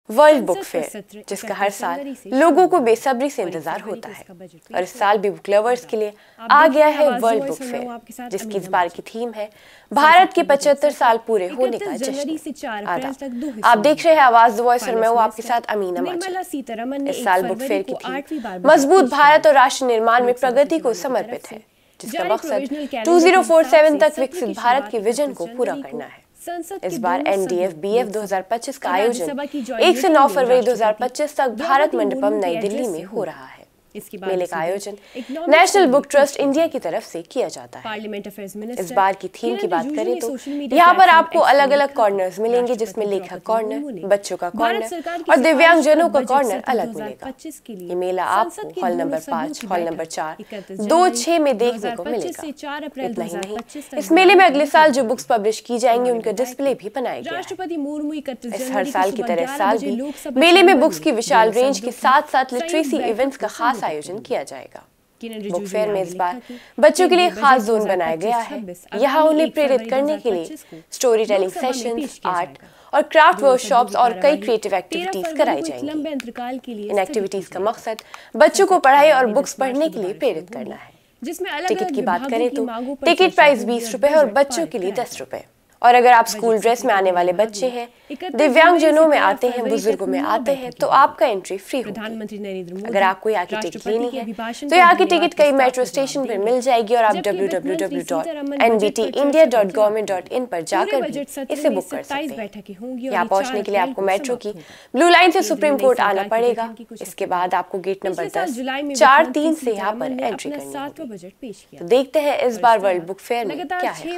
World book fair, जिसका हर साल लोगों को बेसब्री से इंतजार होता है, और इस साल भी बुक लवर्स के लिए आ गया है वर्ल्ड बुक फेयर, जिसकी इस बार की थीम है भारत के 75 साल पूरे होने का जश्न। आदाब, आप देख रहे हैं आवाज द वॉइस और मैं हूं आपके साथ अमीना माचिद। इस साल बुक फेयर की थीम मजबूत भारत और राष्ट्र निर्माण में प्रगति को समर्पित है, जिसका मकसद 2047 तक विकसित भारत के विजन को पूरा करना है। इस बार NDF-BF 2025 का आयोजन 1 से 9 फरवरी 2025 तक भारत मंडपम नई दिल्ली में हो रहा है। मेले का आयोजन नेशनल बुक ट्रस्ट इंडिया की तरफ से किया जाता है। इस बार की थीम की बात करें तो यहाँ पर आपको अलग अलग कॉर्नर्स मिलेंगे, जिसमें लेखक कॉर्नर, बच्चों का कॉर्नर और दिव्यांगजनों का कॉर्नर अलग मिलेगा। ये मेला आपको हॉल नंबर 5, हॉल नंबर 4, 2-6 में देखने को मिलेगा। इतना ही नहीं, इस मेले में अगले साल जो बुक्स पब्लिश की जाएंगी उनका डिस्प्ले भी बनाया गया है। इस हर साल की तरह इस साल भी मेले में बुक्स की विशाल रेंज के साथ साथ लिटरेसी इवेंट्स का खास आयोजन किया जाएगा। बुक फेयर में इस बार बच्चों के लिए खास जोन बनाया गया है। यहाँ उन्हें प्रेरित करने के लिए स्टोरी टेलिंग सेशंस, आर्ट और क्राफ्ट वर्कशॉप्स और कई क्रिएटिव एक्टिविटीज कराई जाएंगी। इन एक्टिविटीज का मकसद बच्चों को पढ़ाई और बुक्स पढ़ने के लिए प्रेरित करना है। टिकट की बात करें तो टिकट प्राइस 20 रुपए और बच्चों के लिए 10 रुपए। और अगर आप स्कूल ड्रेस में आने वाले बच्चे हैं, दिव्यांगजनों में आते हैं, बुजुर्गों में आते हैं, तो आपका एंट्री फ्री होगी। अगर आपको यहाँ की टिकट लेनी है तो यहाँ की टिकट कई मेट्रो स्टेशन पर मिल जाएगी और आप www.nbtindia.government.in पर जाकर भी इसे बुक कर सकते हैं। यहाँ पहुँचने के लिए आपको मेट्रो की ब्लू लाइन से सुप्रीम कोर्ट आना पड़ेगा। इसके बाद आपको गेट नंबर 10 4-3 से यहाँ पर एंट्री करनी होगी। तो देखते हैं इस बार वर्ल्ड बुक फेयर में क्या है।